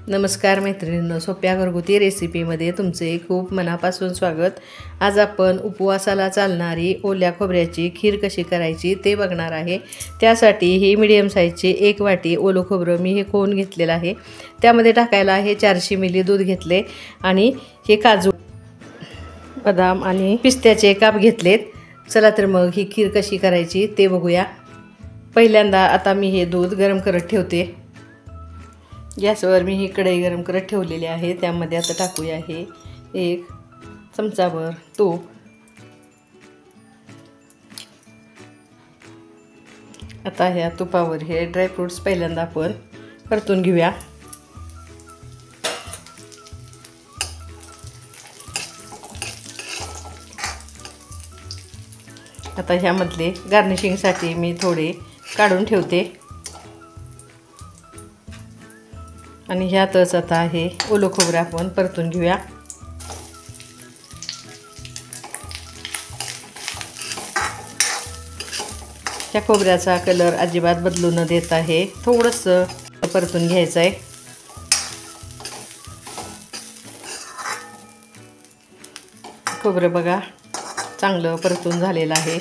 नमस्कार मैत्रिणींनो, सोप्या घरगुती रेसिपीमध्ये तुमचे खूप मनापासून स्वागत। आज आपण उपवासाला चालणारी ओल्या खोबऱ्याची खीर कशी करायची ते बघणार आहे। त्यासाठी ही मीडियम साईजची 1 वाटी ओलं खोबरं मी हे कोण घेतलेलं आहे। त्यामध्ये टाकायला आहे 400 मिली दूध घेतले आणि हे काजू, बदाम आणि पिस्त्याचे काप घेतलेत। चला तर मग ही खीर कशी करायची ते बघूया। पहिल्यांदा आता मी हे दूध गरम करत ठेवते। गॅसवर मी ही कढई गरम करत ठेवलेली आहे। त्यामध्ये आता टाकूया आहे 1 चमचाभर तूप। आता ह्या तुपावर हे ड्रायफ्रूट्स पहिल्यांदा आपण परतून घेऊया। आता ह्यामधले गार्निशिंगसाठी मी थोडे काढून ठेवते आणि ह्यातच आता हे ओलं खोबरं आपण परतून घेऊया। ह्या खोबऱ्याचा कलर अजिबात बदलू न देता हे थोडंसं परतून घ्यायचं आहे। खोबरं बघा चांगलं परतून झालेलं आहे।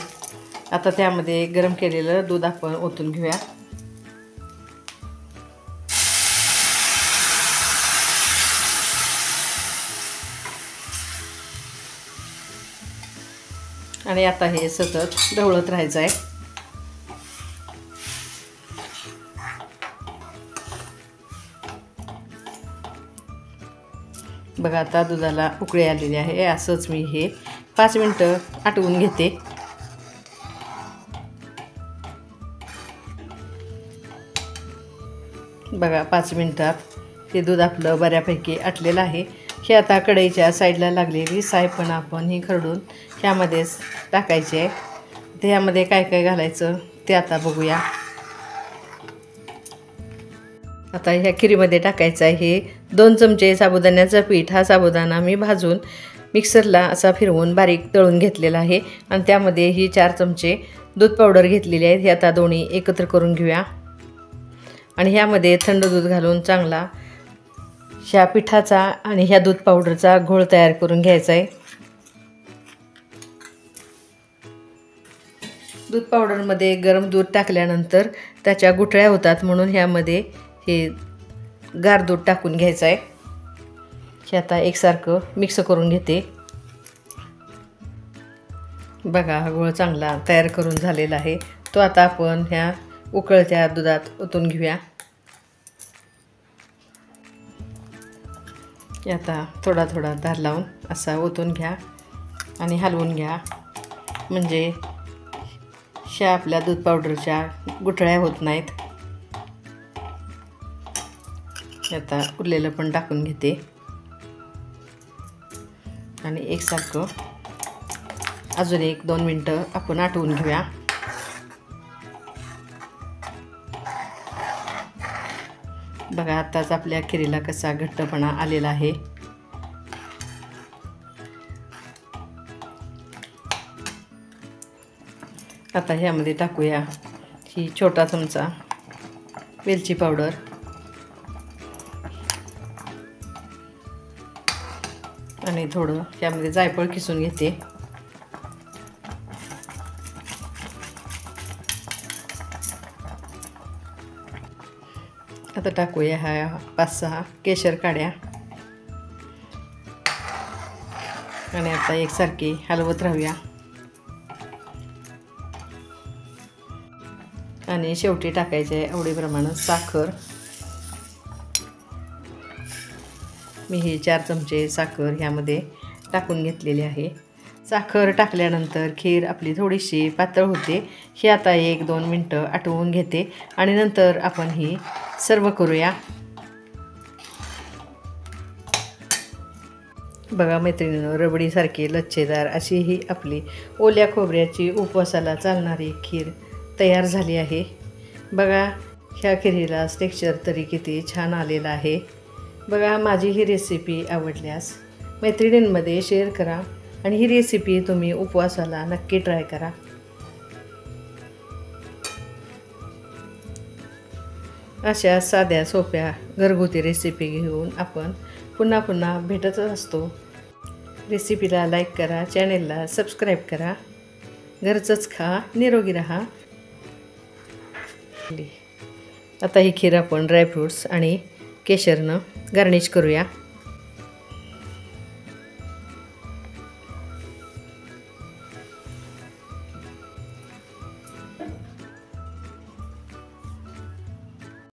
आता त्यामध्ये गरम केलेलं दूध आपण ओतून घेऊया। आणि आता हे सतत ढवळत राहायचं आहे। बघा आता दुधाला उकळी आलेली आहे। असंच मी हे 5 मिनिटं आटवून घेते। बघा 5 मिनिटात हे दूध आपलं बऱ्यापैकी आटलेलं आहे। हे आता कढईच्या साईडला लागलेली साय पण आपण ही खरडून ह्यामध्येच टाकायची आहे। त्यामध्ये काय काय घालायचं ते आता बघूया। आता ह्या खिरीमध्ये टाकायचं आहे 2 चमचे साबुदाण्याचं पीठ। हा साबुदाणा मी भाजून मिक्सरला असा फिरवून बारीक तळून घेतलेला आहे आणि त्यामध्ये ही 4 चमचे दूध पावडर घेतलेली आहे। हे आता दोन्ही एकत्र करून घेऊया आणि ह्यामध्ये थंड दूध घालून चांगला ह्या पिठाचा आणि ह्या दूध पावडरचा घोळ तयार करून घ्यायचा आहे। दूध पावडरमध्ये गरम दूध टाकल्यानंतर त्याच्या गुठळ्या होतात, म्हणून ह्यामध्ये हे गार दूध टाकून घ्यायचं आहे। हे आता एकसारखं मिक्स करून घेते। बघा हा घोळ चांगला तयार करून झालेला आहे। तो आता आपण ह्या उकळत्या दुधात ओतून घेऊया। आता थोडा थोडा धार लावून असा ओतून घ्या आणि हलवून घ्या, म्हणजे ह्या आपल्या दूध पावडरच्या गुठळ्या होत नाहीत। आता उरलेलं पण टाकून घेते आणि एकसारखं अजून 1-2 मिनिटं आपण आटवून घेऊया। बघा आताच आपल्या खिरीला कसा घट्टपणा आलेला आहे। आता ह्यामध्ये टाकूया ही छोटा चमचा वेलची पावडर आणि थोडं ह्यामध्ये जायफळ किसून घेते। आता टाकूया ह्या 5-6 केशर काड्या आणि आता एकसारखी हलवत राहूया आणि शेवटी टाकायचे आवडीप्रमाणे साखर। मी ही 4 चमचे साखर ह्यामध्ये टाकून घेतलेली आहे। साखर टाकल्यानंतर खीर आपली थोडीशी पातळ होते। ही आता 1-2 मिनिटं आटवून घेते आणि नंतर आपण ही सर्व करूया। बघा मैत्रिणींनो, रबडीसारखी लच्छेदार अशी ही आपली ओल्या खोबऱ्याची उपवासाला चालणारी खीर तयार झाली आहे। बघा ह्या खिरीला टेक्स्चर तरी किती छान आलेलं आहे। बघा माझी ही रेसिपी आवडल्यास मैत्रिणींमध्ये शेअर करा आणि ही रेसिपी तुम्ही उपवासाला नक्की ट्राय करा। अशा साध्या सोप्या घरगुती रेसिपी घेऊन आपण पुन्हा पुन्हा भेटतच असतो. रेसिपीला लाईक करा, चॅनेलला सबस्क्राईब करा. घरचंच खा, निरोगी राहा. आता ही खीर आपण ड्रायफ्रूट्स आणि केशरनं गार्निश करूया.